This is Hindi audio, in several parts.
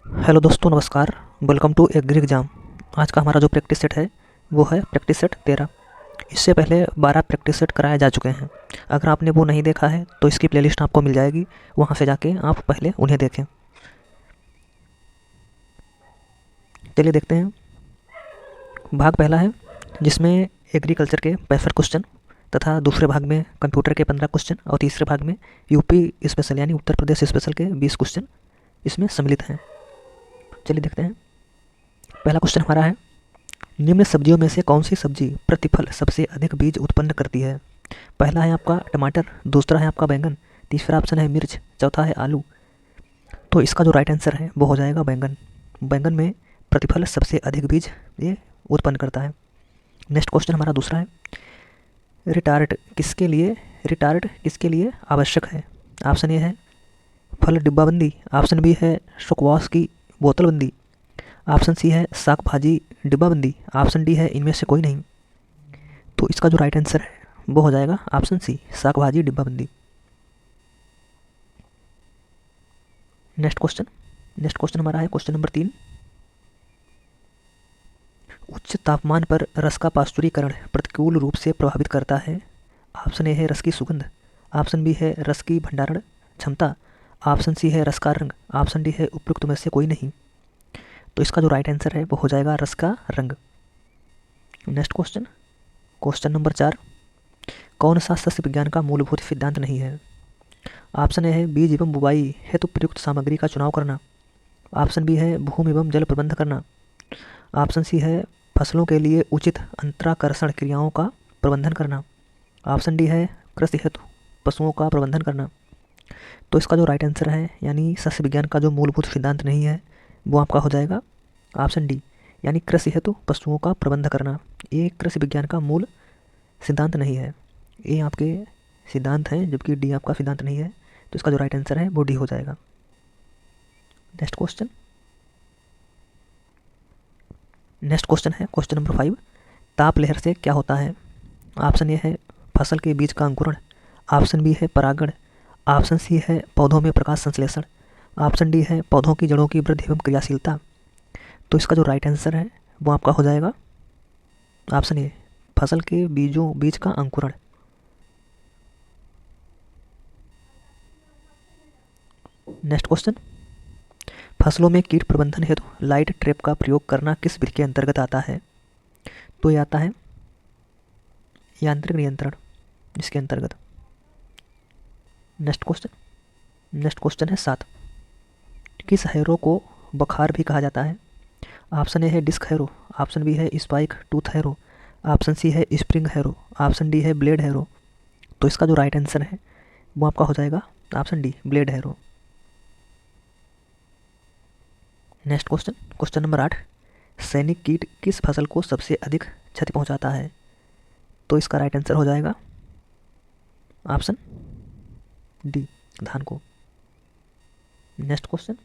हेलो दोस्तों, नमस्कार। Welcome to agri exam. आज का हमारा जो प्रैक्टिस सेट है वो है प्रैक्टिस सेट 13। इससे पहले 12 प्रैक्टिस सेट कराए जा चुके हैं। अगर आपने वो नहीं देखा है तो इसकी प्लेलिस्ट आपको मिल जाएगी, वहाँ से जाके आप पहले उन्हें देखें। चलिए देखते हैं। भाग पहला है जिसमें एग्रीकल्चर के 65 क्वेश्चन तथा दूसरे भाग में कंप्यूटर के 15 क्वेश्चन और तीसरे भाग में यूपी स्पेशल यानी उत्तर प्रदेश स्पेशल के 20 क्वेश्चन इसमें सम्मिलित हैं। चलिए देखते हैं। पहला क्वेश्चन हमारा है, निम्न सब्जियों में से कौन सी सब्जी प्रतिफल सबसे अधिक बीज उत्पन्न करती है? पहला है आपका टमाटर, दूसरा है आपका बैंगन, तीसरा ऑप्शन है मिर्च, चौथा है आलू। तो इसका जो राइट आंसर है वो हो जाएगा बैंगन। बैंगन में प्रतिफल सबसे अधिक बीज ये उत्पन्न करता है। नेक्स्ट क्वेश्चन हमारा दूसरा है, रिटार्ड किसके लिए आवश्यक है? ऑप्शन ए है फल डिब्बाबंदी, ऑप्शन बी है सुकवास की बोतलबंदी, ऑप्शन सी है साग भाजी डिब्बाबंदी, ऑप्शन डी है इनमें से कोई नहीं। तो इसका जो राइट आंसर है वो हो जाएगा ऑप्शन सी, साग भाजी डिब्बाबंदी। नेक्स्ट क्वेश्चन हमारा है क्वेश्चन नंबर 3। उच्च तापमान पर रस का पाश्चुरीकरण प्रतिकूल रूप से प्रभावित करता है। ऑप्शन ए है रस की सुगंध, ऑप्शन बी है रस की भंडारण क्षमता, ऑप्शन सी है रस का रंग, ऑप्शन डी है उपयुक्त में से कोई नहीं। तो इसका जो राइट आंसर है वो हो जाएगा रस का रंग। Next question number 4। कौन सा सस्य विज्ञान का मूलभूत सिद्धांत नहीं है? ऑप्शन ए है बीज एवं बुवाई हेतु प्रयुक्त सामग्री का चुनाव करना, ऑप्शन बी है भूमि एवं जल प्रबंध करना, ऑप्शन सी है फसलों के लिए उचित अंतराकर्षण क्रियाओं का प्रबंधन करना, ऑप्शन डी है कृषि हेतु पशुओं का प्रबंधन करना। तो इसका जो राइट आंसर है यानी सस्य विज्ञान का जो मूलभूत सिद्धांत नहीं है वो आपका हो जाएगा ऑप्शन डी, यानी कृषि हेतु पशुओं का प्रबंध करना। ये कृषि विज्ञान का मूल सिद्धांत नहीं है, ये आपके सिद्धांत हैं जबकि डी आपका सिद्धांत नहीं है। तो इसका जो राइट आंसर है वो डी हो जाएगा। नेक्स्ट क्वेश्चन है क्वेश्चन नंबर 5। ताप लहर से क्या होता है? ऑप्शन ए है फसल के बीज का अंकुरण, ऑप्शन बी है परागण, ऑप्शन सी है पौधों में प्रकाश संश्लेषण, ऑप्शन डी है पौधों की जड़ों की वृद्धि एवं क्रियाशीलता। तो इसका जो राइट आंसर है वो आपका हो जाएगा ऑप्शन ए, फसल के बीज का अंकुरण। नेक्स्ट क्वेश्चन, फसलों में कीट प्रबंधन हेतु लाइट ट्रैप का प्रयोग करना किस विधि के अंतर्गत आता है? तो ये आता है यांत्रिक नियंत्रण इसके अंतर्गत। नेक्स्ट क्वेश्चन है 7। किस हैरो को बखार भी कहा जाता है? ऑप्शन ए है डिस्क हैरो, ऑप्शन बी है spike tooth harrow, option C है स्प्रिंग हैरो, ऑप्शन डी है ब्लेड हैरो। तो इसका जो राइट आंसर है वो आपका हो जाएगा option D, blade harrow. Next question number 8। सैनिक कीट किस फसल को सबसे अधिक क्षति पहुंचाता है? तो इसका राइट आंसर हो जाएगा ऑप्शन डी, धान को। नेक्स्ट क्वेश्चन,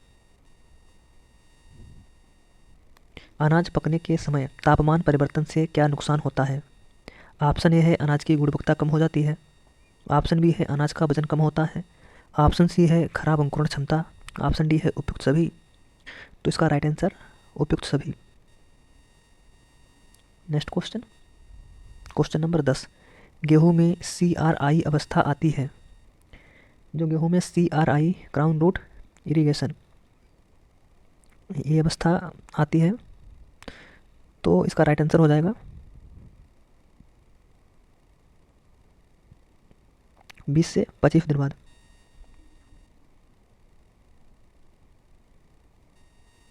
अनाज पकने के समय तापमान परिवर्तन से क्या नुकसान होता है? ऑप्शन ए है अनाज की गुणवत्ता कम हो जाती है, ऑप्शन बी है अनाज का वजन कम होता है, ऑप्शन सी है खराब अंकुरण क्षमता, ऑप्शन डी है उपयुक्त सभी। तो इसका राइट आंसर उपयुक्त सभी। Next question number 10। गेहूं में CRI अवस्था आती है। जो गेहूं में CRI क्राउन रूट इरिगेशन ये अवस्था आती है तो इसका राइट आंसर हो जाएगा 20 से 25 दिन बाद।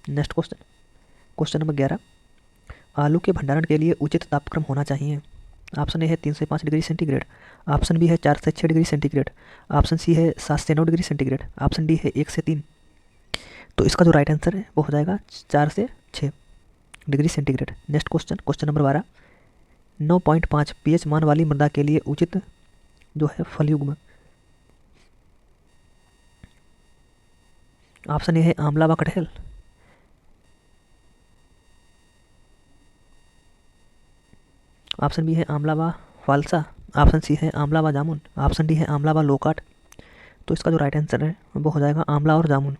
Next question number 11। आलू के भंडारण के लिए उचित तापक्रम होना चाहिए। ऑप्शन ए है 3 से 5 डिग्री सेंटीग्रेड, ऑप्शन बी है 4 से 6 डिग्री सेंटीग्रेड, ऑप्शन सी है 7 से 9 डिग्री सेंटीग्रेड, ऑप्शन डी है 1 से 3। तो इसका जो राइट आंसर है वो हो जाएगा 4 से 6 degree centigrade. Next question number 12। 9.5 pH मान वाली मृदा के लिए उचित जो है फलयुग्म। ऑप्शन ए है आंवला व कटहल, ऑप्शन बी है आंवला व फालसा, ऑप्शन सी है आंवला व जामुन, ऑप्शन डी है आंवला व लोकाट। तो इसका जो राइट आंसर है वो हो जाएगा आंवला और जामुन।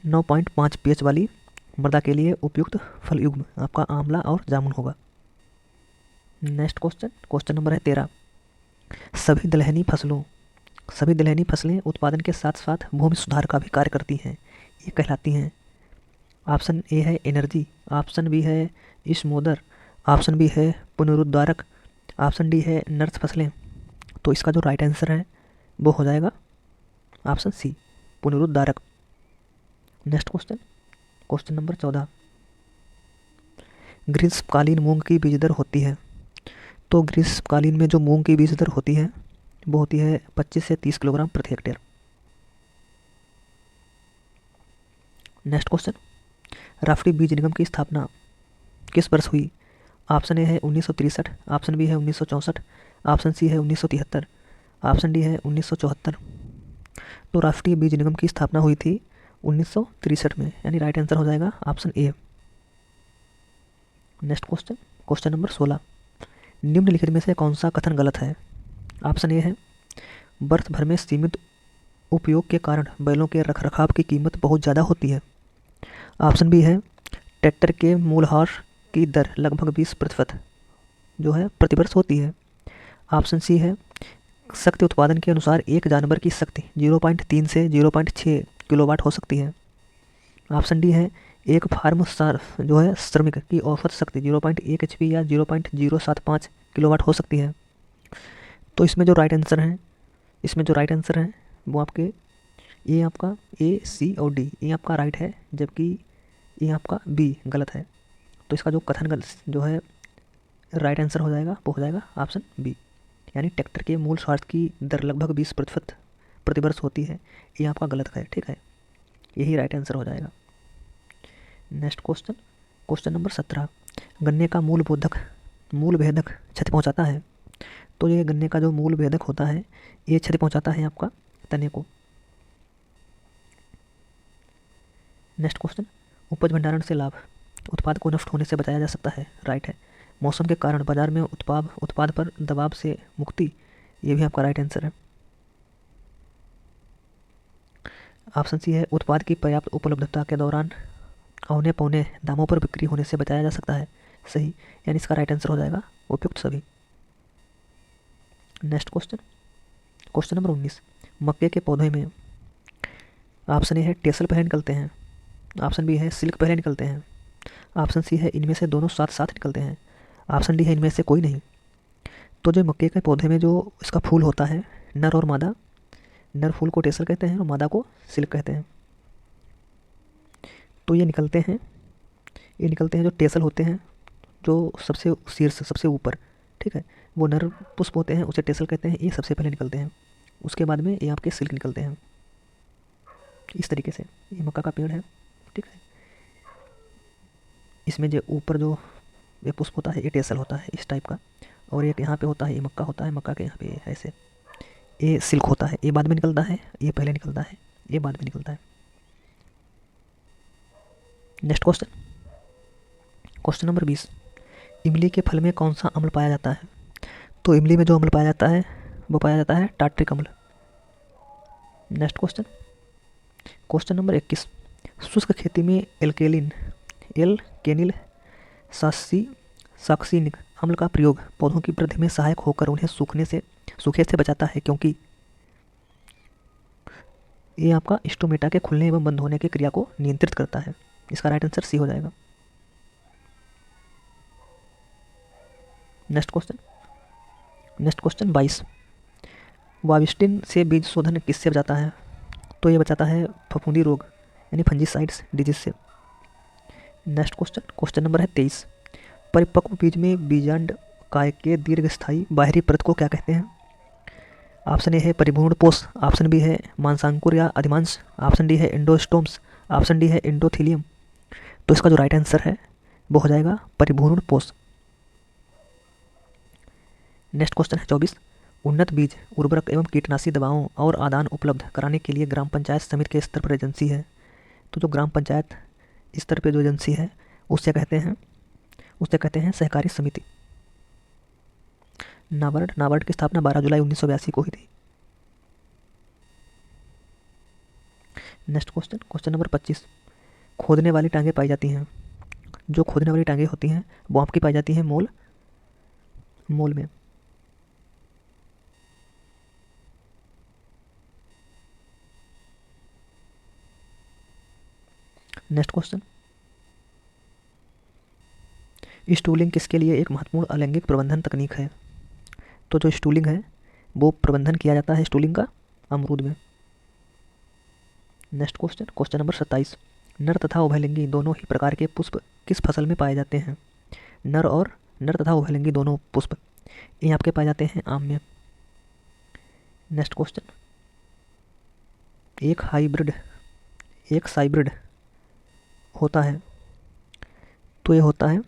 9.5 pH वाली मृदा के लिए उपयुक्त फल युग्म आपका आंवला और जामुन होगा। नेक्स्ट क्वेश्चन, क्वेश्चन नंबर है 13। सभी दलहनी फसलें उत्पादन के साथ साथ भूमि सुधार का भी कार्य करती हैं, ये कहलाती हैं। ऑप्शन ए है एनर्जी, ऑप्शन बी है स्मोदर, ऑप्शन बी है पुनरुद्धारक, ऑप्शन डी है नर्स फसलें। तो इसका जो राइट आंसर है वो हो जाएगा ऑप्शन सी, पुनरुद्धारक। Next question, question number 14। ग्रीष्मकालीन मूंग की बीज दर होती है। तो ग्रीष्मकालीन में जो मूंग की बीज दर होती है वो होती है 25 से 30 किलोग्राम प्रति हेक्टेयर। नेक्स्ट क्वेश्चन, राष्ट्रीय बीज निगम की स्थापना किस वर्ष हुई? ऑप्शन ए है 1963, ऑप्शन बी है 1964, ऑप्शन सी है 1973, ऑप्शन डी है 1974। तो राष्ट्रीय बीज निगम की स्थापना हुई थी 1963 में, यानी राइट आंसर हो जाएगा option A. Next question, question number 16। निम्नलिखित में से कौन सा कथन गलत है? ऑप्शन ए है वर्ष भर में सीमित उपयोग के कारण बैलों के रखरखाव की कीमत बहुत ज़्यादा होती है। ऑप्शन बी है ट्रैक्टर के मूल्यह्रास की दर लगभग 20% जो है प्रतिवर्ष होती है। ऑप्शन सी है शक्ति उत्पादन के अनुसार एक जानवर की शक्ति 0.3 से 0.6 किलोवाट हो सकती है। ऑप्शन डी है एक फार्म जो है श्रमिक की औसत शक्ति 0.1 HP या 0.075 किलोवाट हो सकती है। तो इसमें जो राइट आंसर है वो आपके ये आपका ए, सी और डी, ये आपका राइट है, जबकि ये आपका बी गलत है। तो इसका जो कथन गलत जो है राइट आंसर हो जाएगा वो हो जाएगा ऑप्शन बी, यानी ट्रैक्टर के मूल स्वास्थ्य की दर लगभग 20% प्रतिवर्ष होती है, ये आपका गलत है। ठीक है, यही राइट आंसर हो जाएगा। Next question, question number 17। गन्ने का मूल भेदक क्षति पहुंचाता है। तो ये गन्ने का जो मूल भेदक होता है ये क्षति पहुंचाता है आपका तने को। नेक्स्ट क्वेश्चन, उपज भंडारण से लाभ, उत्पाद को नष्ट होने से बचाया जा सकता है, राइट है। मौसम के कारण बाजार में उत्पाद पर दबाव से मुक्ति, ये भी आपका राइट आंसर है। ऑप्शन सी है उत्पाद की पर्याप्त उपलब्धता के दौरान औने पौने दामों पर बिक्री होने से बचाया जा सकता है, सही, यानी इसका राइट आंसर हो जाएगा उपयुक्त सभी। Next question, question number 19। मक्के के पौधे में ऑप्शन ए है टेसल पहले निकलते हैं, ऑप्शन बी है सिल्क पहले निकलते हैं, ऑप्शन सी है इनमें से दोनों साथ साथ निकलते हैं, ऑप्शन डी है इनमें से कोई नहीं। तो जो मक्के के पौधे में जो इसका फूल होता है, नर और मादा, नर फूल को टेसल कहते हैं और मादा को सिल्क कहते हैं। तो ये निकलते हैं जो टेसल होते हैं, जो सबसे शीर्ष सबसे ऊपर, ठीक है, वो नर पुष्प होते हैं, उसे टेसल कहते हैं, ये सबसे पहले निकलते हैं। उसके बाद में ये आपके सिल्क निकलते हैं। इस तरीके से ये मक्का का पेड़ है, ठीक है। इसमें जो ऊपर जो ये पुष्प होता है ये टेसल होता है इस टाइप का, और एक यहाँ पे होता है ये मक्का होता है, मक्का के यहाँ पे ऐसे ये सिल्क होता है, ये बाद में निकलता है, ये पहले निकलता है, ये बाद में निकलता है। Next question, question number 20। इमली के फल में कौन सा अम्ल पाया जाता है? तो इमली में जो अम्ल पाया जाता है वो पाया जाता है टार्ट्रिक अम्ल। Next question, question number 21। शुष्क खेती में एल्केनिल साक्सिनिक अम्ल का प्रयोग पौधों की वृद्धि में सहायक होकर उन्हें सूखे से बचाता है, क्योंकि ये आपका स्टोमेटा के खुलने एवं बंद होने की क्रिया को नियंत्रित करता है। इसका राइट आंसर सी हो जाएगा। Next question 22। वाविस्टिन से बीज शोधन किससे बचाता है? तो ये बचाता है फफूंदी रोग यानी फंजीसाइड्स डिजीज से। नेक्स्ट क्वेश्चन नंबर है 23। परिपक्व बीज में बीजांड काय के दीर्घस्थायी बाहरी परत को क्या कहते हैं? ऑप्शन ए है परिभ्रूण पोष, ऑप्शन बी है मांसांकुर या अधिमांश, ऑप्शन डी है एंडोस्टोम्स, ऑप्शन डी है एंडोथीलियम। तो इसका जो राइट आंसर है वो हो जाएगा परिभ्रूण पोष। नेक्स्ट क्वेश्चन है 24। उन्नत बीज, उर्वरक एवं कीटनाशी दवाओं और आदान उपलब्ध कराने के लिए ग्राम पंचायत समिति के स्तर पर एजेंसी है। तो जो ग्राम पंचायत स्तर पर जो एजेंसी है उससे कहते हैं सहकारी समिति। नाबार्ड की स्थापना 12 जुलाई 1982 को हुई थी। Next question number 25। खोदने वाली टांगें पाई जाती हैं। जो खोदने वाली टांगें होती हैं वो आपकी पाई जाती हैं मोल में। नेक्स्ट क्वेश्चन, स्टूलिंग किसके लिए एक महत्वपूर्ण अलैंगिक प्रबंधन तकनीक है? तो जो स्टूलिंग है वो प्रबंधन किया जाता है स्टूलिंग का अमरूद में। नेक्स्ट क्वेश्चन, क्वेश्चन नंबर 27, नर तथा उभयलिंगी दोनों ही प्रकार के पुष्प किस फसल में पाए जाते हैं? नर तथा उभयलिंगी दोनों पुष्प ये आपके पाए जाते हैं आम में। नेक्स्ट क्वेश्चन, एक साइब्रिड होता है तो ये होता है,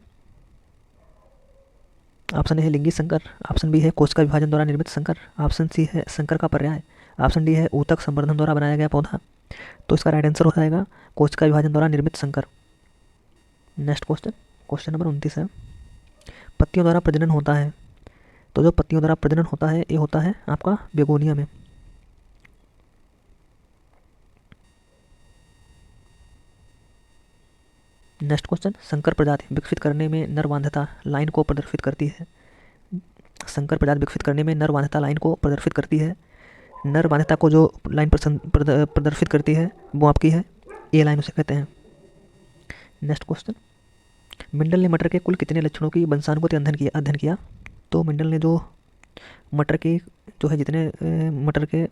ऑप्शन ए है लिंगी संकर, ऑप्शन बी है कोशिका विभाजन द्वारा निर्मित संकर, ऑप्शन सी है संकर का पर्याय, ऑप्शन डी है ऊतक संवर्धन द्वारा बनाया गया पौधा। तो इसका राइट आंसर हो जाएगा कोशिका विभाजन द्वारा निर्मित संकर। नेक्स्ट क्वेश्चन, क्वेश्चन नंबर 29 है, पत्तियों द्वारा प्रजनन होता है। तो जो पत्तियों द्वारा प्रजनन होता है ये होता है आपका बेगोनिया में। नेक्स्ट क्वेश्चन, संकर प्रजाति विकसित करने में नर बाध्यता लाइन को प्रदर्शित करती है। संकर प्रजाति विकसित करने में नर बाध्यता लाइन को प्रदर्शित करती है। नर बाध्यता को जो लाइन प्रदर्शित करती है वो आपकी है ए लाइन, उसे कहते हैं। नेक्स्ट क्वेश्चन, मेंडल ने मटर के कुल कितने लक्षणों की वंशानुगत अध्ययन किया? तो मेंडल ने जो मटर के जो है जितने मटर के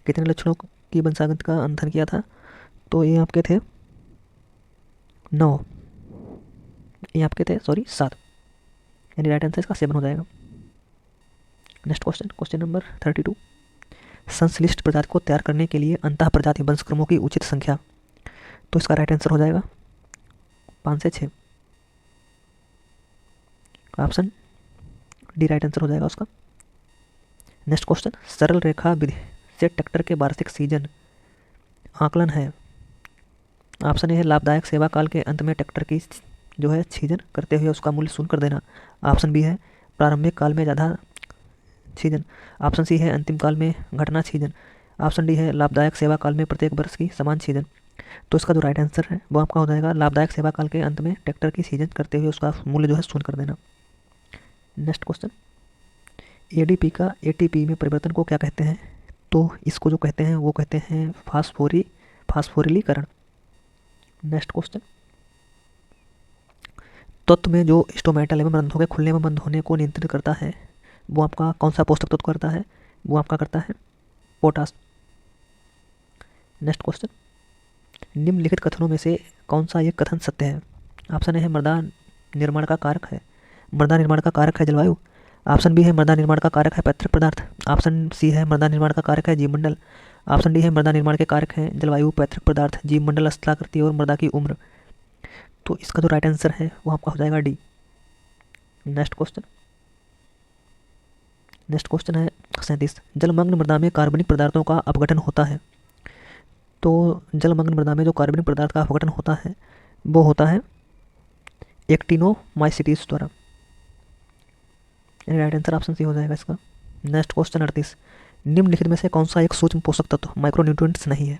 कितने लक्षणों की वंशानुगत का अध्ययन किया था, तो ये आपके थे 9, ये आपके थे 7, यानी राइट आंसर इसका 7 हो जाएगा। नेक्स्ट क्वेश्चन, क्वेश्चन नंबर 32, संश्लिष्ट प्रजाति को तैयार करने के लिए अंतः प्रजाति वंशक्रमों की उचित संख्या। तो इसका राइट आंसर हो जाएगा 5 से 6, ऑप्शन डी राइट आंसर हो जाएगा उसका। नेक्स्ट क्वेश्चन, सरल रेखा विधि से ट्रैक्टर के वार्षिक सीजन आकलन है। ऑप्शन ए है लाभदायक सेवा काल के अंत में ट्रैक्टर की जो है छीजन करते हुए उसका मूल्य शून्य कर देना। ऑप्शन बी है प्रारंभिक काल में ज़्यादा छीजन। ऑप्शन सी है अंतिम काल में घटना छीजन। ऑप्शन डी है लाभदायक सेवा काल में प्रत्येक वर्ष की समान छीजन। तो इसका जो राइट आंसर है वो आपका हो जाएगा लाभदायक सेवा काल के अंत में ट्रैक्टर की सीजन करते हुए उसका मूल्य जो है शून्य कर देना। नेक्स्ट क्वेश्चन, एडीपी का एटीपी में परिवर्तन को क्या कहते हैं? तो इसको जो कहते हैं वो कहते हैं फास्फोरिलीकरण। नेक्स्ट क्वेश्चन, तत्व में जो स्टोमेटल एवं रंध्रों के खुलने में बंद होने को नियंत्रित करता है वो आपका कौन सा पोषक तत्व करता है? वो आपका करता है पोटास। नेक्स्ट क्वेश्चन, निम्नलिखित कथनों में से कौन सा एक कथन सत्य है? ऑप्शन ए है मृदा निर्माण का कारक है जलवायु। ऑप्शन बी है मृदा निर्माण का कारक है पैतृक पदार्थ। ऑप्शन सी है मृदा निर्माण का कारक है जीवमंडल। ऑप्शन डी है मृदा निर्माण के कारक हैं जलवायु, पैतृक पदार्थ, जीवमंडल, स्थलाकृति और मृदा की उम्र। तो इसका जो राइट आंसर है वो आपका हो जाएगा डी। नेक्स्ट क्वेश्चन है 37, जलमग्न मृदा में कार्बनिक पदार्थों का अपघटन होता है। तो जलमग्न मृदा में जो कार्बनिक पदार्थ का अपघटन होता है वो होता है एक्टिनोमाइसीटीज द्वारा। राइट आंसर ऑप्शन सी हो जाएगा इसका। नेक्स्ट क्वेश्चन 38, निम्नलिखित में से कौन सा एक सूक्ष्म पोषक तत्व माइक्रोन्यूट्रिएंट्स नहीं है?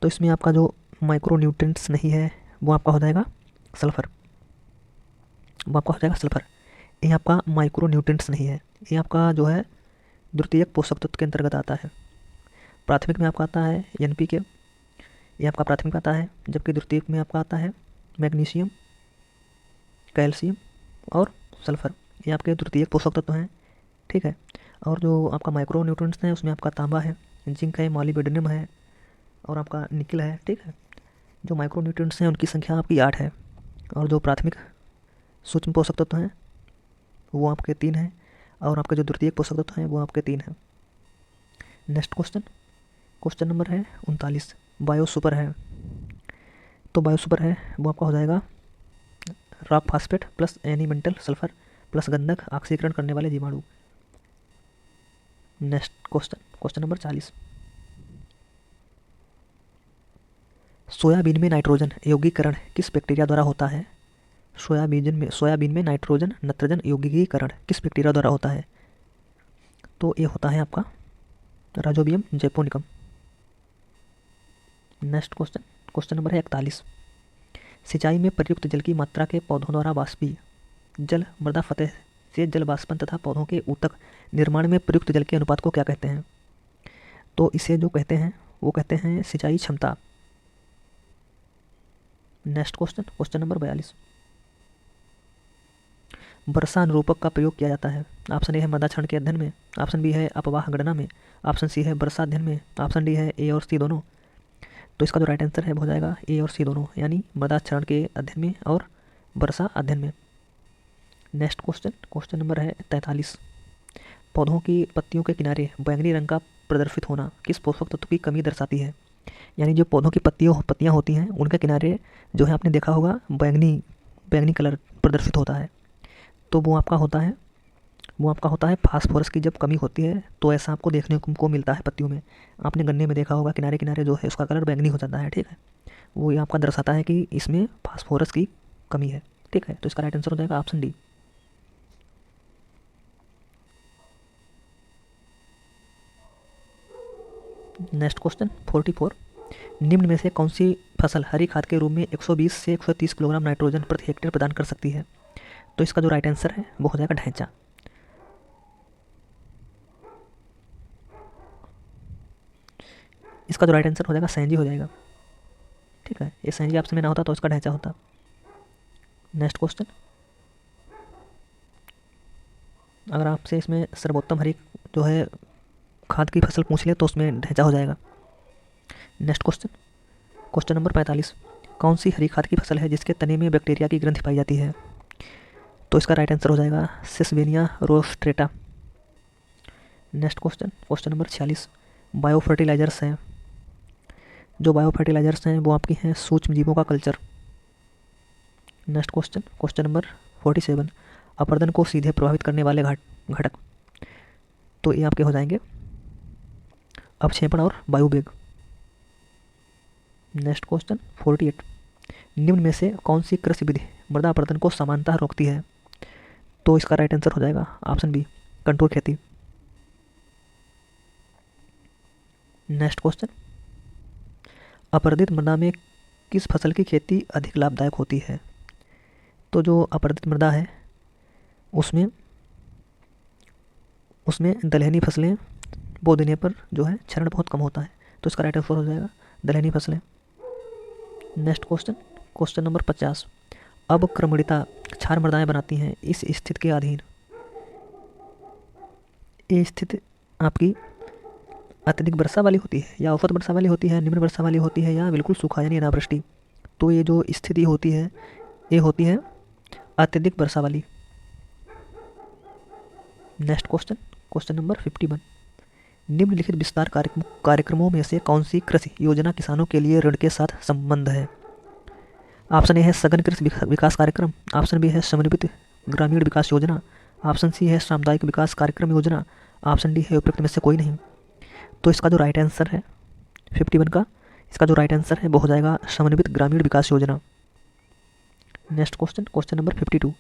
तो इसमें आपका जो माइक्रोन्यूट्रिएंट्स नहीं है वो आपका हो जाएगा सल्फर। ये आपका माइक्रोन्यूट्रिएंट्स नहीं है, ये आपका जो है द्वितीयक पोषक तत्व के अंतर्गत आता है। प्राथमिक में आपका आता है एनपीके, ये आपका प्राथमिक आता है, जबकि द्वितीयक में आपका आता है मैग्नीशियम, कैल्शियम और सल्फर, ये आपके द्वितीयक पोषक तत्व हैं। ठीक है, और जो आपका माइक्रोन्यूट्रिएंट्स हैं उसमें आपका तांबा है, जिंक है, मॉलिब्डेनम है और आपका निकल है। ठीक है, जो माइक्रोन्यूट्रिएंट्स हैं उनकी संख्या आपकी 8 है, और जो प्राथमिक सूक्ष्म पोषक तत्व हैं वो आपके 3 हैं, और आपके जो द्वितीयक पोषक तत्व हैं वो आपके 3 हैं। नेक्स्ट क्वेश्चन नंबर है 39, बायोसुपर है। तो बायोसुपर है वो आपका हो जाएगा rock phosphate plus elemental sulphur plus गंधक ऑक्सीकरण करने वाले जीवाणु। नेक्स्ट क्वेश्चन नंबर 40, सोयाबीन में नाइट्रोजन यौगिकीकरण किस बैक्टीरिया द्वारा होता है? सोयाबीन में नाइट्रोजन नत्रजन यौगिकीकरण किस बैक्टीरिया द्वारा होता है? तो ये होता है आपका rhizobium japonicum. Next question number है 41। सिंचाई में प्रयुक्त जल की मात्रा के पौधों द्वारा वाष्पीय जल मृदा फतह से जल वाष्पन तथा पौधों के ऊतक निर्माण में प्रयुक्त जल के अनुपात को क्या कहते हैं? तो इसे जो कहते हैं वो कहते हैं सिंचाई क्षमता। Next question, question number 42। वर्षा अनुरूपक का प्रयोग किया जाता है। ऑप्शन ए है मृदा क्षरण के अध्ययन में, ऑप्शन बी है अपवाह गणना में, ऑप्शन सी है वर्षा अध्ययन में, ऑप्शन डी है ए और सी दोनों। तो इसका जो राइट आंसर है वो हो जाएगा ए और सी दोनों, यानी मृदा क्षरण के अध्ययन में और वर्षा अध्ययन में। नेक्स्ट क्वेश्चन, क्वेश्चन नंबर है 43। पौधों की पत्तियों के किनारे बैंगनी रंग का प्रदर्शित होना किस पोषक तत्व की कमी दर्शाती है? यानी जो पौधों की पत्तियाँ होती हैं उनके किनारे जो है आपने देखा होगा बैंगनी कलर प्रदर्शित होता है, तो वो आपका होता है फास्फोरस की जब कमी होती है तो ऐसा आपको देखने को मिलता है पत्तियों में। आपने गन्ने में देखा होगा किनारे किनारे जो है उसका कलर बैंगनी हो जाता है, ठीक है। वो ये आपका दर्शाता है कि इसमें फास्फोरस की कमी है, ठीक है। तो इसका राइट आंसर हो जाएगा ऑप्शन डी। Next question 44। निम्न में से कौन सी फसल हरी खाद के रूप में 120 से 130 किलोग्राम नाइट्रोजन प्रति हेक्टेयर प्रदान कर सकती है? तो इसका जो राइट आंसर है वो हो जाएगा ढैंचा। इसका जो राइट आंसर हो जाएगा सैंजी हो जाएगा, ठीक है। ये सैंजी ऑप्शन में ना होता तो इसका ढैंचा होता। नेक्स्ट क्वेश्चन, अगर आपसे इसमें सर्वोत्तम हरी जो है खाद की फसल पूछ ले तो उसमें ढैंचा हो जाएगा। Next question, question number 45। कौन सी हरी खाद की फसल है जिसके तने में बैक्टीरिया की ग्रंथि पाई जाती है? तो इसका राइट आंसर हो जाएगा Sesbania rostrata. Next question, question number 46। Bio fertilisers हैं, जो बायो फर्टिलाइजर्स हैं वो आपकी हैं सूक्ष्म जीवों का culture. Next question, question number 47। अपरदन को सीधे प्रभावित करने वाले घटक, तो ये आपके हो जाएंगे अपक्षेपण और वायुवेग। Next question 48। निम्न में से कौन सी कृषि विधि मृदा अपरदन को समानतः रोकती है? तो इसका राइट आंसर हो जाएगा ऑप्शन बी, कंटूर खेती। नेक्स्ट क्वेश्चन, अपरदित मृदा में किस फसल की खेती अधिक लाभदायक होती है? तो जो अपरदित मृदा है उसमें दलहनी फसलें बो देने पर जो है क्षरण बहुत कम होता है, तो इसका राइट आंसर हो जाएगा दलहनी फसलें। Next question, question number 50। अब क्रमणिता क्षार मृदाएं बनाती हैं इस स्थिति के अधीन। ये स्थिति आपकी अत्यधिक वर्षा वाली होती है या औसत वर्षा वाली होती है, निम्न वर्षा वाली होती है या बिल्कुल सूखा यानी अनावृष्टि? तो ये जो स्थिति होती है ये होती है अत्यधिक वर्षा वाली। Next question, question number 51। निम्नलिखित विस्तार कार्यक्रमों में से कौन सी कृषि योजना किसानों के लिए ऋण के साथ संबंध है? ऑप्शन ए है सघन कृषि विकास कार्यक्रम, ऑप्शन बी है समन्वित ग्रामीण विकास योजना, ऑप्शन सी है सामुदायिक विकास कार्यक्रम योजना, ऑप्शन डी है उपयुक्त में से कोई नहीं। तो इसका जो राइट आंसर है 51 का, इसका जो राइट आंसर है वो हो जाएगा समन्वित ग्रामीण विकास योजना। Next question, question number 52।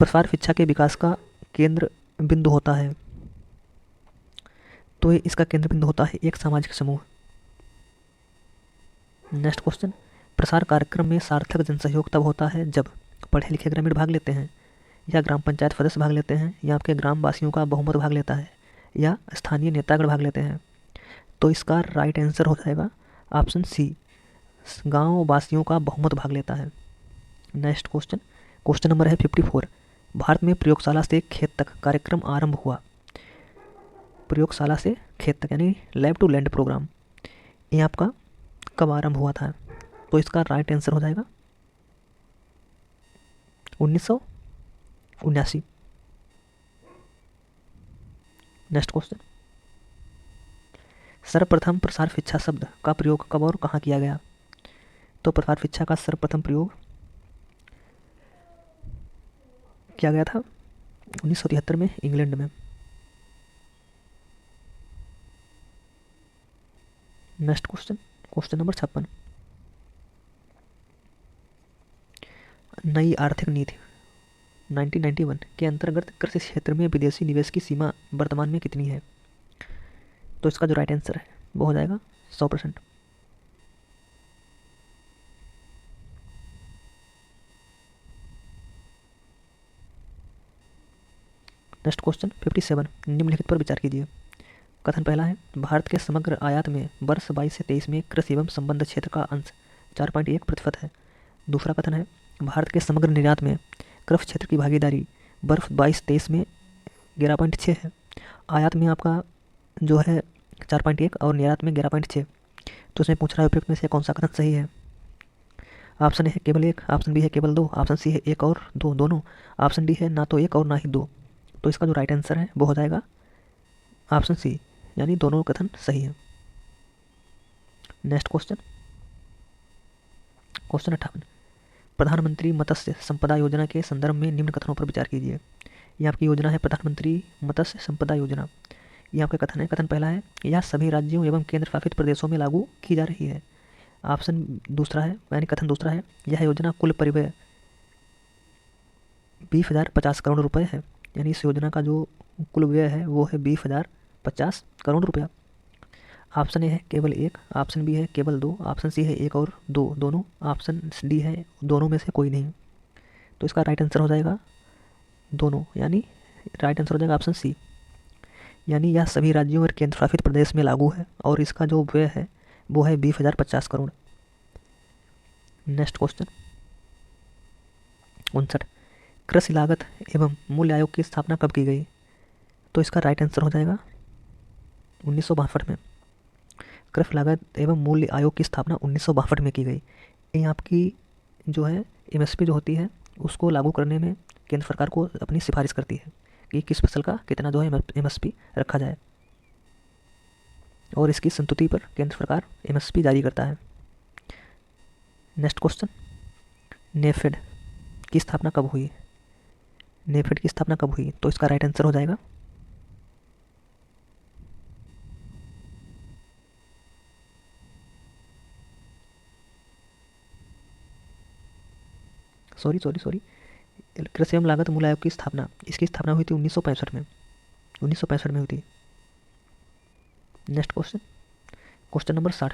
प्रसार शिक्षा के विकास का केंद्र बिंदु होता है, तो इसका केंद्र बिंदु होता है एक सामाजिक समूह। नेक्स्ट क्वेश्चन, प्रसार कार्यक्रम में सार्थक जनसहयोग तब होता है जब पढ़े लिखे ग्रामीण भाग लेते हैं, या ग्राम पंचायत सदस्य भाग लेते हैं, या आपके ग्राम वासियों का बहुमत भाग लेता है, या स्थानीय नेतागण भाग लेते हैं। तो इसका राइट आंसर हो जाएगा ऑप्शन सी, गांव वासियों का बहुमत भाग लेता है। नेक्स्ट क्वेश्चन, क्वेश्चन नंबर है 54। भारत में प्रयोगशाला से खेत तक कार्यक्रम आरंभ हुआ। प्रयोगशाला से खेत तक यानी लैब टू लैंड प्रोग्राम, ये आपका कब आरंभ हुआ था? तो इसका राइट आंसर हो जाएगा 1979। नेक्स्ट क्वेश्चन, सर्वप्रथम प्रसार शिक्षा शब्द का प्रयोग कब और कहाँ किया गया? तो प्रसार शिक्षा का सर्वप्रथम प्रयोग किया गया था 1973 में इंग्लैंड में। Next question, question number 56। नई आर्थिक नीति 1991 के अंतर्गत कृषि क्षेत्र में विदेशी निवेश की सीमा वर्तमान में कितनी है? तो इसका जो राइट आंसर है वो हो जाएगा 100%। नेक्स्ट क्वेश्चन 57, निम्नलिखित पर विचार कीजिए। कथन पहला है, भारत के समग्र आयात में वर्ष 22 से 23 में कृषि एवं संबद्ध क्षेत्र का अंश 4.1% है। दूसरा कथन है, भारत के समग्र निर्यात में कृषि क्षेत्र की भागीदारी वर्ष 22-23 में 11.6 है। आयात में आपका जो है 4.1 और निर्यात में 11.6। तो उसमें पूछ रहा है उपयुक्त में से कौन सा कथन सही है। ऑप्शन ए है केवल एक, ऑप्शन बी है केवल दो, ऑप्शन सी है एक और दो दोनों, ऑप्शन डी है ना तो एक और ना ही दो। तो इसका जो राइट आंसर है वो हो जाएगा ऑप्शन सी, यानी दोनों कथन सही है। नेक्स्ट क्वेश्चन 58, प्रधानमंत्री मत्स्य संपदा योजना के संदर्भ में निम्न कथनों पर विचार कीजिए। ये आपकी योजना है प्रधानमंत्री मत्स्य संपदा योजना। ये आपका कथन है। कथन पहला है, यह सभी राज्यों एवं केंद्र शासित प्रदेशों में लागू की जा रही है। ऑप्शन दूसरा है, यानी कथन दूसरा है, यह योजना कुल परिव्यय 20,050 करोड़ रुपए है। यानी इस योजना का जो कुल व्यय है वो है 20,050 करोड़ रुपया। ऑप्शन ए है केवल एक, ऑप्शन बी है केवल दो, ऑप्शन सी है एक और दो दोनों, ऑप्शन डी है दोनों में से कोई नहीं। तो इसका राइट आंसर हो जाएगा दोनों, यानी राइट आंसर हो जाएगा ऑप्शन सी, यानी यह सभी राज्यों और केंद्र शासित प्रदेश में लागू है और इसका जो व्यय है वो है 20,050 करोड़। नेक्स्ट क्वेश्चन 59, कृषि लागत एवं मूल्य आयोग की स्थापना कब की गई। तो इसका राइट आंसर हो जाएगा 1962 में। कृषि लागत एवं मूल्य आयोग की स्थापना 1962 में की गई। ये आपकी जो है एमएसपी जो होती है उसको लागू करने में केंद्र सरकार को अपनी सिफारिश करती है कि किस फसल का कितना जो है एमएसपी रखा जाए, और इसकी संतुष्टि पर केंद्र सरकार एमएसपी जारी करता है। नेक्स्ट क्वेश्चन, नेफेड की स्थापना कब हुई। नेफेड की स्थापना कब हुई। तो इसका राइट आंसर हो जाएगा सॉरी कृषि एवं लागत मूल्य आयोग की स्थापना, इसकी स्थापना हुई थी 1965 में। 1965 में हुई थी। Next question, question number 60,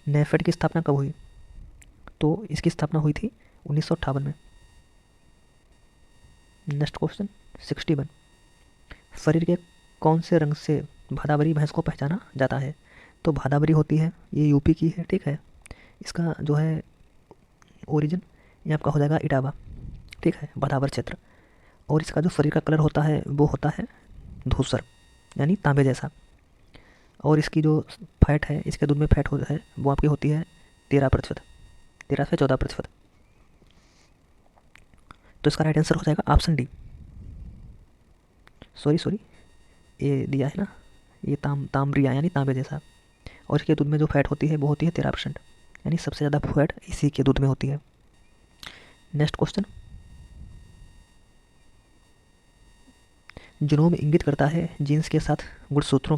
NAFED की स्थापना कब हुई। तो इसकी स्थापना हुई थी 1958 में। नेक्स्ट क्वेश्चन 61, शरीर के कौन से रंग से भादावरी भैंस को पहचाना जाता है। तो भादावरी होती है, ये यूपी की है, ठीक है। इसका जो है ओरिजिन ये आपका हो जाएगा इटावा, ठीक है, भादावर क्षेत्र। और इसका जो शरीर का कलर होता है वो होता है धूसर, यानी तांबे जैसा। और इसकी जो फैट है, इसके दूध में फैट होता है वो आपकी होती है 13%, 13 से 14%। तो इसका राइट आंसर हो जाएगा ऑप्शन डी। सॉरी ये दिया है ना, ये ताम्रिया यानी तांबे जैसा। और इसके दूध में जो फैट होती है वो होती है 13%, यानी सबसे ज़्यादा फैट इसी के दूध में होती है। नेक्स्ट क्वेश्चन, जीनोम इंगित करता है जीन्स के साथ गुणसूत्रों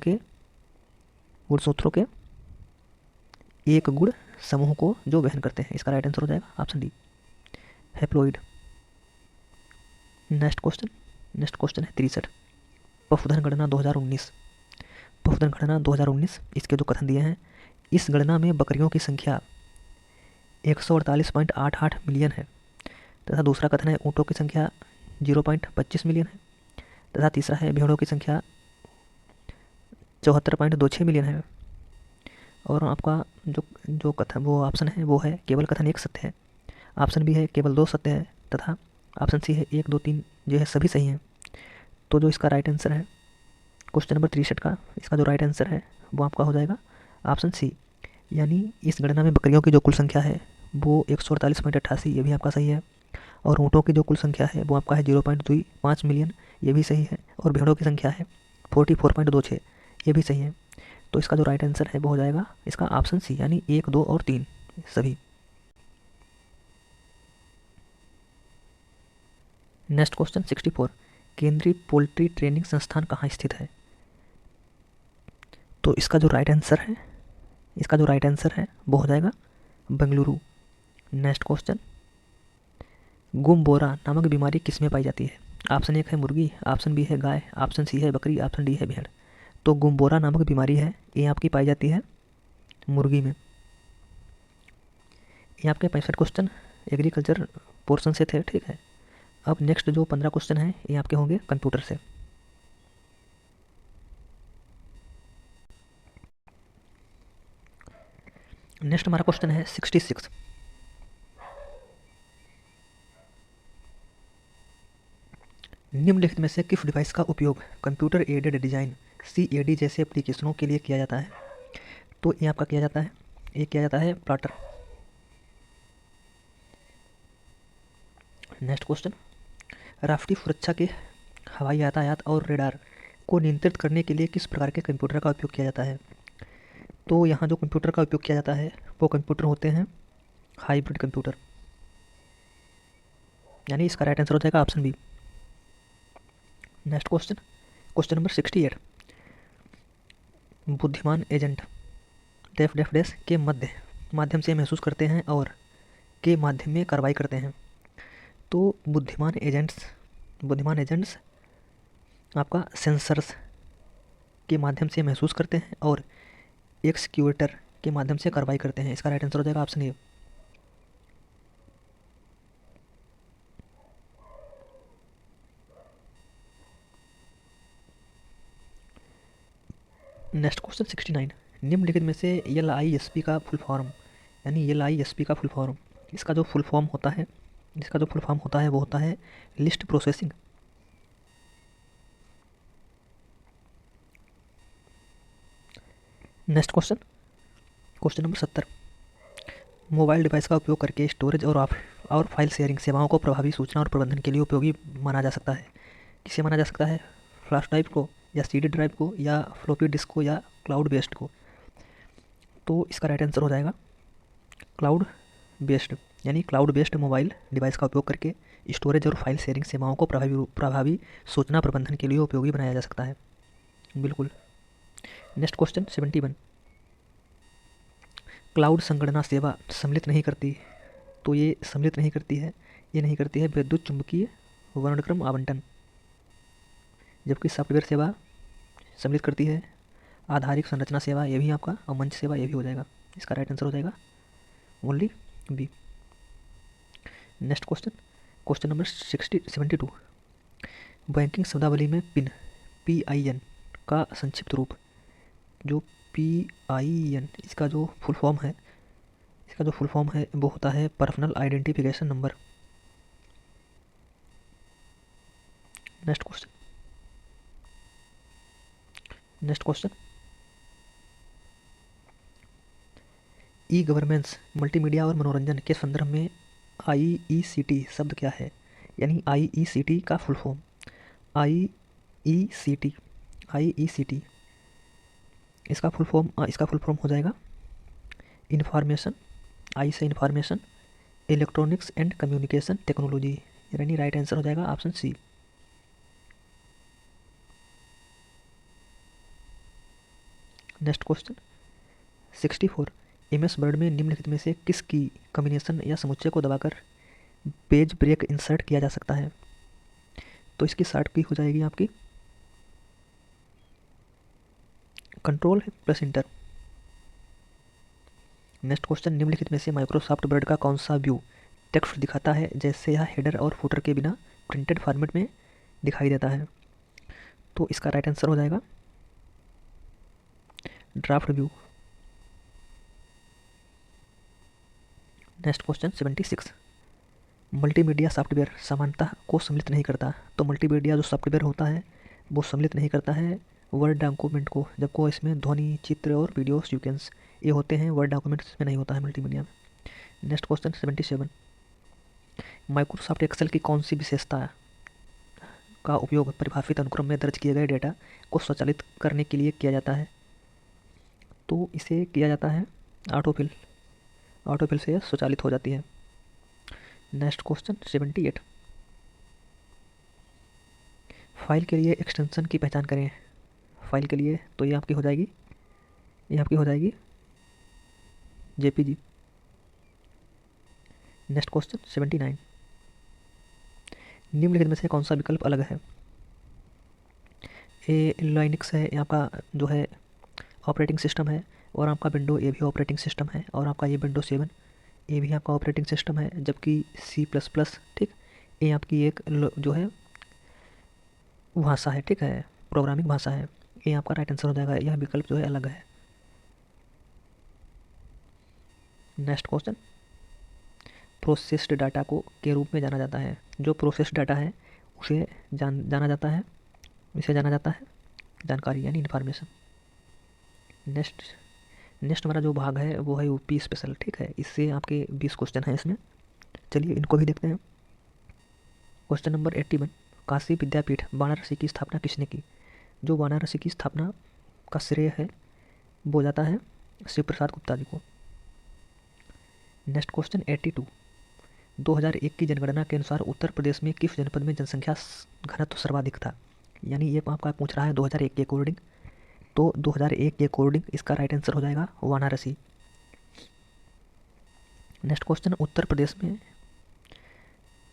के एक गुण समूह को जो वहन करते हैं। इसका राइट आंसर हो जाएगा option D, haploid. Next question है 63, पशुधन गणना 2019। पशुधन गणना 2019, इसके जो कथन दिए हैं, इस गणना में बकरियों की संख्या 148.88 मिलियन है, तथा दूसरा कथन है ऊँटों की संख्या 0.25 मिलियन है, तथा तीसरा है भेड़ों की संख्या 74.26 मिलियन है। और आपका जो कथन वो ऑप्शन है वो है केवल कथन एक सत्य है, ऑप्शन बी है केवल दो सत्य है, तथा ऑप्शन सी है 1, 2, 3 जो है सभी सही हैं। तो जो इसका राइट आंसर है क्वेश्चन नंबर 63 का, इसका जो राइट आंसर है वो आपका हो जाएगा ऑप्शन सी, यानी इस गणना में बकरियों की जो कुल संख्या है वो 148.88, ये भी आपका सही है। और ऊँटों की जो कुल संख्या है वो आपका है 0.25 मिलियन, ये भी सही है। और भेड़ों की संख्या है 44.26, ये भी सही है। तो इसका जो राइट आंसर है वो हो जाएगा इसका ऑप्शन सी, यानी 1, 2 और 3 सभी। नेक्स्ट क्वेश्चन 64, केंद्रीय पोल्ट्री ट्रेनिंग संस्थान कहाँ स्थित है। तो इसका जो राइट आंसर है वो हो जाएगा बेंगलुरु। नेक्स्ट क्वेश्चन, गुमबोरा नामक बीमारी किस में पाई जाती है। ऑप्शन 1 है मुर्गी, ऑप्शन बी है गाय, ऑप्शन सी है बकरी, ऑप्शन डी है भेड़। तो गुमबोरा नामक बीमारी है ये आपकी पाई जाती है मुर्गी में। ये आपके 65 क्वेश्चन एग्रीकल्चर पोर्शन से थे, ठीक है। अब नेक्स्ट जो 15 क्वेश्चन हैं ये आपके होंगे कंप्यूटर से। नेक्स्ट हमारा क्वेश्चन है 66। निम्नलिखित में से किस डिवाइस का उपयोग कंप्यूटर एडेड डिजाइन CAD जैसे एप्लीकेशनों के लिए किया जाता है? तो ये आपका किया जाता है, ये किया जाता है प्लॉटर। नेक्स्ट क्वेश्चन, राष्ट्रीय सुरक्षा के हवाई यातायात और रेडार को नियंत्रित करने के लिए किस प्रकार के कंप्यूटर का उपयोग किया जाता है? तो यहाँ जो कंप्यूटर का उपयोग किया जाता है वो कंप्यूटर होते हैं हाइब्रिड कंप्यूटर, यानी इसका राइट आंसर हो जाएगा option B. Next question, question number 68। बुद्धिमान एजेंट डेफ डेफ डैश के माध्यम से महसूस करते हैं और के माध्यम में कार्रवाई करते हैं। तो बुद्धिमान एजेंट्स आपका सेंसर्स के माध्यम से महसूस करते हैं और एक्सक्यूटर के माध्यम से कार्रवाई करते हैं। इसका राइट आंसर हो जाएगा ऑप्शन ए। Next question 69। निम्नलिखित में से LISP का फुल फॉर्म, यानी LISP का फुल फॉर्म, इसका जो फुल फॉर्म होता है वो होता है list processing. Next question, question number 70। Mobile device का उपयोग करके स्टोरेज और फाइल शेयरिंग सेवाओं को प्रभावी सूचना और प्रबंधन के लिए उपयोगी माना जा सकता है। किसे माना जा सकता है? फ्लैश ड्राइव को, या CD ड्राइव को, या फ्लॉपी डिस्क को, या क्लाउड बेस्ड को? तो इसका राइट आंसर हो जाएगा क्लाउड बेस्ड, यानी क्लाउड बेस्ड मोबाइल डिवाइस का उपयोग करके स्टोरेज और फाइल शेयरिंग सेवाओं को प्रभावी सूचना प्रबंधन के लिए उपयोगी बनाया जा सकता है। बिल्कुल। Next question 71। क्लाउड संगणना सेवा सम्मिलित नहीं करती, तो ये सम्मिलित नहीं करती है, ये नहीं करती है विद्युत चुंबकीय वर्णक्रम आवंटन, जबकि सॉफ्टवेयर सेवा सम्मिलित करती है आधारिक संरचना सेवा, ये भी आपका, और मंच सेवा ये भी हो जाएगा। इसका राइट आंसर हो जाएगा only B. Next question, question number 72। Banking शब्दावली में PIN का संक्षिप्त रूप, जो PIN इसका जो फुल फॉर्म है वो होता है personal identification number. Next question, e governance, multimedia और मनोरंजन के संदर्भ में IECT शब्द क्या है? यानी IECT का फुल फॉर्म, IECT इसका फुल फॉर्म हो जाएगा इंफॉर्मेशन, आई से information, electronics and communication technology, यानी राइट आंसर हो जाएगा option C. Next question 64। MS word में निम्नलिखित में से किसकी कॉम्बिनेशन या समुच्चय को दबाकर पेज ब्रेक इंसर्ट किया जा सकता है? तो इसकी शॉर्ट की हो जाएगी आपकी control plus inter. Next question, निम्नलिखित में से माइक्रोसॉफ्ट वर्ड का कौन सा व्यू टेक्स्ट दिखाता है जैसे यह हेडर और फुटर के बिना प्रिंटेड फॉर्मेट में दिखाई देता है? तो इसका राइट आंसर हो जाएगा draft view. Next question 76। Multimedia software समानता को सम्मिलित नहीं करता, तो मल्टीमीडिया जो सॉफ्टवेयर होता है वो सम्मिलित नहीं करता है वर्ड डॉक्यूमेंट को, जबकि इसमें ध्वनि, चित्र और वीडियो सीक्वेंस ये होते हैं वर्ड डॉक्यूमेंट्स में नहीं होता है मल्टीमीडिया में। Next question 77। माइक्रोसॉफ्ट एक्सेल की कौन सी विशेषता का उपयोग परिभाषित अनुक्रम में दर्ज किए गए डेटा को स्वचालित करने के लिए किया जाता है? तो इसे किया जाता है ऑटोफिल से स्वचालित हो जाती है। Next question 78। फाइल के लिए एक्सटेंशन की पहचान करें। फाइल के लिए तो ये आपकी हो जाएगी JPG। Next question 79। निम्नलिखित में से कौन सा विकल्प अलग है? ये लाइनक्स है, ये आपका जो है ऑपरेटिंग सिस्टम है, और आपका विंडो ये भी ऑपरेटिंग सिस्टम है, और आपका ये विंडो 7 ये भी आपका ऑपरेटिंग सिस्टम है, जबकि C++, ठीक, ये आपकी एक जो है भाषा है, ठीक है, प्रोग्रामिंग भाषा है। ये आपका राइट आंसर हो जाएगा, यह विकल्प जो है अलग है। नेक्स्ट क्वेश्चन, प्रोसेस्ड डाटा को के रूप में जाना जाता है। जो प्रोसेस्ड डाटा है उसे जाना जाता है, इसे जाना जाता है जानकारी यानी इन्फॉर्मेशन। नेक्स्ट नेक्स्ट हमारा जो भाग है वो है यूपी स्पेशल, ठीक है। इससे आपके 20 क्वेश्चन हैं इसमें, चलिए इनको भी देखते हैं। क्वेश्चन नंबर 81, काशी विद्यापीठ वाराणसी की स्थापना किसने की? जो वाराणसी की स्थापना का श्रेय है वो जाता है शिव प्रसाद गुप्ता जी को। नेक्स्ट क्वेश्चन 82, 2001 की जनगणना के अनुसार उत्तर प्रदेश में किस जनपद में जनसंख्या घनत्व सर्वाधिक था? यानी ये आपका पूछ रहा है 2001 के अकॉर्डिंग, तो 2001 के अकॉर्डिंग इसका राइट आंसर हो जाएगा वाराणसी। नेक्स्ट क्वेश्चन, उत्तर प्रदेश में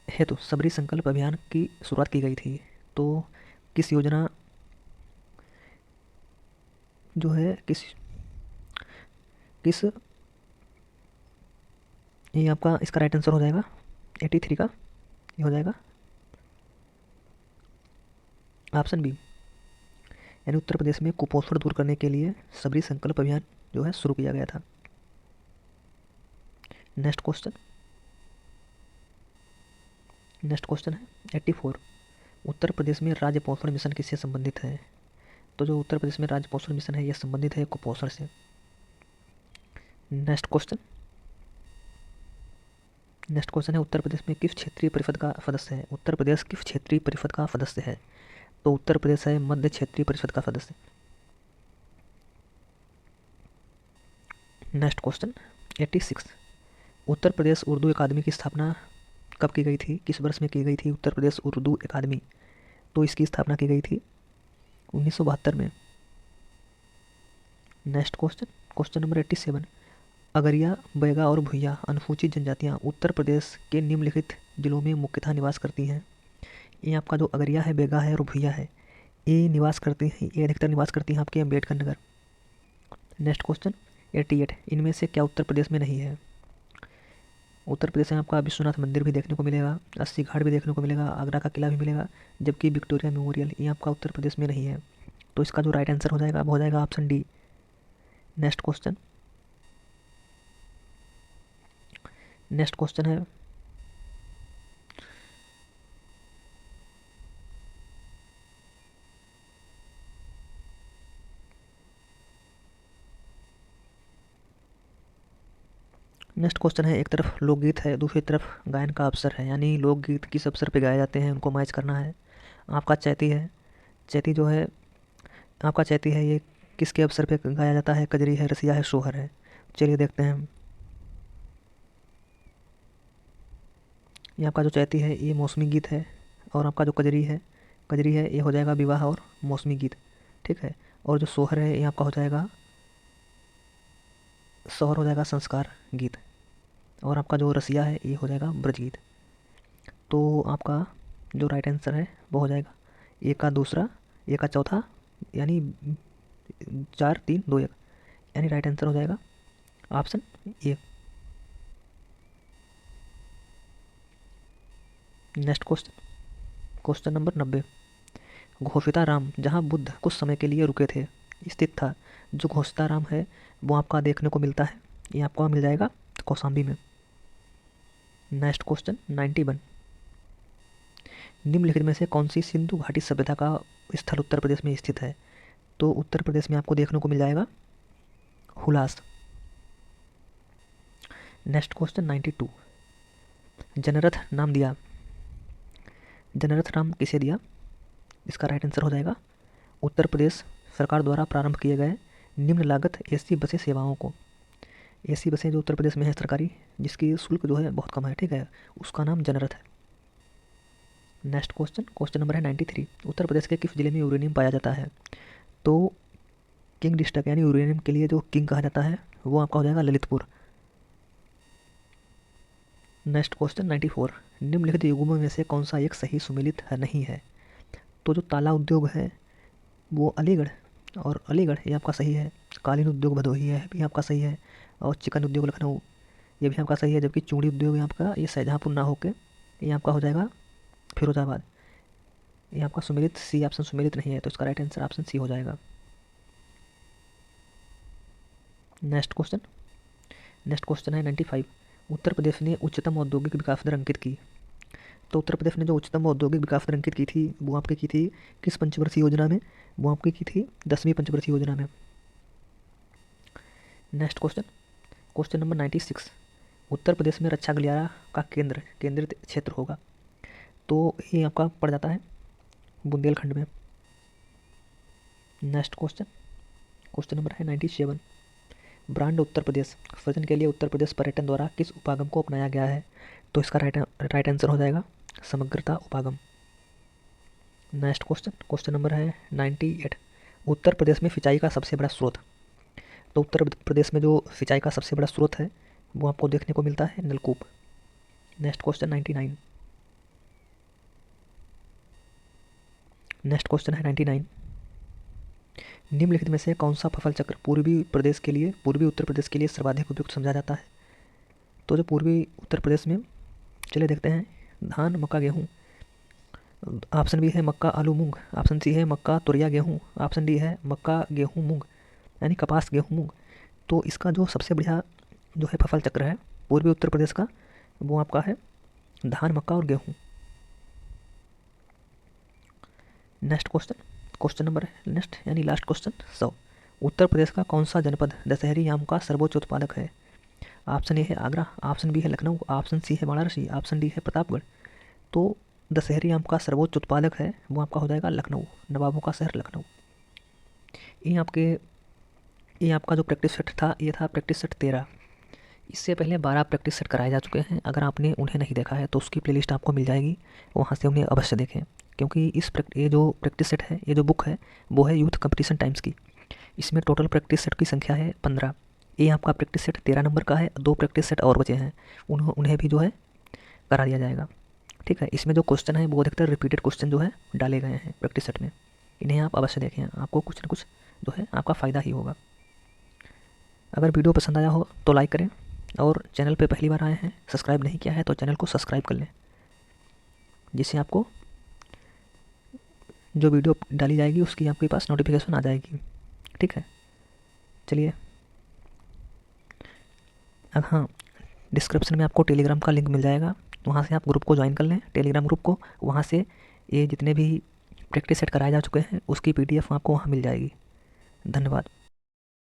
हेतु सबरी संकल्प अभियान की शुरुआत की गई थी, तो किस योजना जो है किस किस ये आपका इसका राइट आंसर हो जाएगा 83 का, ये हो जाएगा ऑप्शन बी, यानी उत्तर प्रदेश में कुपोषण दूर करने के लिए सबरी संकल्प अभियान जो है शुरू किया गया था। नेक्स्ट क्वेश्चन है 84, उत्तर प्रदेश में राज्य पोषण मिशन किससे संबंधित है? तो जो उत्तर प्रदेश में राज्य पोषण मिशन है यह संबंधित है कुपोषण से। नेक्स्ट क्वेश्चन है उत्तर प्रदेश में किस क्षेत्रीय परिषद का सदस्य है? उत्तर प्रदेश किस क्षेत्रीय परिषद का सदस्य है? तो उत्तर प्रदेश है मध्य क्षेत्रीय परिषद का सदस्य। नेक्स्ट क्वेश्चन 86, उत्तर प्रदेश उर्दू अकादमी की स्थापना कब की गई थी? किस वर्ष में की गई थी उत्तर प्रदेश उर्दू अकादमी? तो इसकी स्थापना की गई थी 1972 में। Next question number 87, Agaria, Baiga और भुइया अनुसूचित जनजातियाँ उत्तर प्रदेश के निम्नलिखित जिलों में मुख्यतः निवास करती हैं। ये आपका जो अगरिया है, बैगा है और भुइया है, ये निवास करती हैं, ये अधिकतर निवास करती हैं आपके अम्बेडकर नगर। नेक्स्ट क्वेश्चन 88, इनमें से क्या उत्तर प्रदेश में नहीं है? उत्तर प्रदेश में आपका विश्वनाथ मंदिर भी देखने को मिलेगा, अस्सी घाट भी देखने को मिलेगा, आगरा का किला भी मिलेगा, जबकि विक्टोरिया मेमोरियल ये आपका उत्तर प्रदेश में नहीं है। तो इसका जो राइट आंसर हो जाएगा वो हो जाएगा ऑप्शन डी। नेक्स्ट क्वेश्चन है नेक्स्ट क्वेश्चन है, एक तरफ लोकगीत है दूसरी तरफ गायन का अवसर है, यानी लोकगीत किस अवसर पे गाए जाते हैं उनको मैच करना है। आपका चैती है, चैती जो है आपका चैती है ये किसके अवसर पे गाया जाता है? कजरी है, रसिया है, सोहर है। चलिए देखते हैं। ये आपका जो चैती है ये मौसमी गीत है, और आपका जो कजरी है ये हो जाएगा विवाह और मौसमी गीत, ठीक है। और जो सोहर है ये आपका हो जाएगा संस्कार गीत, और आपका जो रसिया है ये हो जाएगा ब्रज गीत। तो आपका जो राइट आंसर है वो हो जाएगा ए का दूसरा, ए का चौथा, यानी 4 3 2 1, यानी राइट आंसर हो जाएगा option A. Next question number 90, Ghoshitaram जहाँ बुद्ध कुछ समय के लिए रुके थे स्थित था। जो घोषिताराम है वो आपका देखने को मिलता है, ये आपको मिल जाएगा कौशाम्बी में। नेक्स्ट क्वेश्चन 91, निम्नलिखित में से कौन सी सिंधु घाटी सभ्यता का स्थल उत्तर प्रदेश में स्थित है? तो उत्तर प्रदेश में आपको देखने को मिल जाएगा हुलास। नेक्स्ट क्वेश्चन 92, जनरथ नाम दिया, जनरथ नाम किसे दिया? इसका राइट आंसर हो जाएगा उत्तर प्रदेश सरकार द्वारा प्रारंभ किए गए निम्न लागत एसी बसें सेवाओं को। एसी बसें जो उत्तर प्रदेश में है सरकारी, जिसकी शुल्क जो है बहुत कम है, ठीक है, उसका नाम जनरथ है। नेक्स्ट क्वेश्चन नंबर है 93, उत्तर प्रदेश के किस जिले में यूरेनियम पाया जाता है? तो किंग डिस्ट्रिक्ट, यानी यूरेनियम के लिए जो किंग कहा जाता है वो आपका हो जाएगा ललितपुर। नेक्स्ट क्वेश्चन 94, निम्नलिखित युग्मों में से कौन सा एक सही सुमेलित नहीं है? तो जो ताला उद्योग है वो अलीगढ़, और अलीगढ़ ये आपका सही है। कालीन उद्योग भदोही है भी आपका सही है, और चिकन उद्योग लखनऊ ये भी आपका सही है, जबकि चूड़ी उद्योग है आपका ये शाहजहाँपुर ना होके ये आपका हो जाएगा फिरोजाबाद। ये आपका सुमेलित सी ऑप्शन सुमेलित नहीं है, तो इसका राइट आंसर ऑप्शन सी हो जाएगा। नेक्स्ट क्वेश्चन नेक्स्ट क्वेश्चन है 95। उत्तर प्रदेश ने उच्चतम औद्योगिक विकास दर अंकित की। तो उत्तर प्रदेश ने जो उच्चतम औद्योगिक विकास दर अंकित की थी वो आपकी की थी किस पंचवर्षीय योजना में? वो आपकी की थी 10वीं पंचवर्षीय योजना में। Next question, question number 96। Uttar Pradesh में रक्षा गलियारा का केंद्रित क्षेत्र होगा। तो ये आपका पड़ जाता है बुंदेलखंड में। नेक्स्ट क्वेश्चन, क्वेश्चन नंबर है 97। ब्रांड उत्तर प्रदेश सृजन के लिए उत्तर प्रदेश पर्यटन द्वारा किस उपागम को अपनाया गया है? तो इसका राइट आंसर हो जाएगा समग्रता उपागम। नेक्स्ट क्वेश्चन, क्वेश्चन नंबर है 98। उत्तर प्रदेश में सिंचाई का सबसे बड़ा स्रोत। तो उत्तर प्रदेश में जो सिंचाई का सबसे बड़ा स्रोत है वो आपको देखने को मिलता है नलकूप। Next question 99। नेक्स्ट क्वेश्चन है 99। निम्नलिखित में से कौन सा फसल चक्र पूर्वी उत्तर प्रदेश के लिए सर्वाधिक उपयुक्त समझा जाता है? तो जो पूर्वी उत्तर प्रदेश में, चलिए देखते हैं। धान, मक्का, गेहूँ। ऑप्शन बी है मक्का, आलू, मूंग। ऑप्शन सी है मक्का, तुरिया, गेहूँ। ऑप्शन डी है मक्का, गेहूँ, मूंग, यानी कपास, गेहूँ, मूंग। तो इसका जो सबसे बढ़िया जो है फसल चक्र है पूर्वी उत्तर प्रदेश का, वो आपका है धान, मक्का और गेहूँ। नेक्स्ट क्वेश्चन, क्वेश्चन नंबर है नेक्स्ट यानी लास्ट क्वेश्चन 100। उत्तर प्रदेश का कौन सा जनपद दशहरी आम का सर्वोच्च उत्पादक है? ऑप्शन ए है आगरा, ऑप्शन बी है लखनऊ, ऑप्शन सी है वाराणसी, ऑप्शन डी है प्रतापगढ़। तो दशहरी आम का सर्वोच्च उत्पादक है वो आपका हो जाएगा लखनऊ, नवाबों का शहर लखनऊ। ये आपका जो प्रैक्टिस सेट था ये था प्रैक्टिस सेट 13। इससे पहले 12 प्रैक्टिस सेट कराए जा चुके हैं। अगर आपने उन्हें नहीं देखा है तो उसकी प्लेलिस्ट आपको मिल जाएगी, वहाँ से उन्हें अवश्य देखें। क्योंकि ये जो प्रैक्टिस सेट है, ये जो बुक है वो है यूथ कंपटीशन टाइम्स की। इसमें टोटल प्रैक्टिस सेट की संख्या है 15। ये आपका प्रैक्टिस सेट 13 नंबर का है। 2 प्रैक्टिस सेट और बचे हैं, उन्हें भी जो है करा दिया जाएगा। ठीक है, इसमें जो क्वेश्चन है वो अधिकतर रिपीटेड क्वेश्चन जो है डाले गए हैं प्रैक्टिस सेट में। इन्हें आप अवश्य देखें, आपको कुछ न कुछ जो है आपका फ़ायदा ही होगा। अगर वीडियो पसंद आया हो तो लाइक करें, और चैनल पे पहली बार आए हैं, सब्सक्राइब नहीं किया है तो चैनल को सब्सक्राइब कर लें, जिससे आपको जो वीडियो डाली जाएगी उसकी आपके पास नोटिफिकेशन आ जाएगी। ठीक है, चलिए। अब हाँ, डिस्क्रिप्शन में आपको टेलीग्राम का लिंक मिल जाएगा, वहाँ से आप ग्रुप को ज्वाइन कर लें, टेलीग्राम ग्रुप को। वहाँ से ये जितने भी प्रैक्टिस सेट कराए जा चुके हैं उसकी PDF आपको वहाँ मिल जाएगी। धन्यवाद।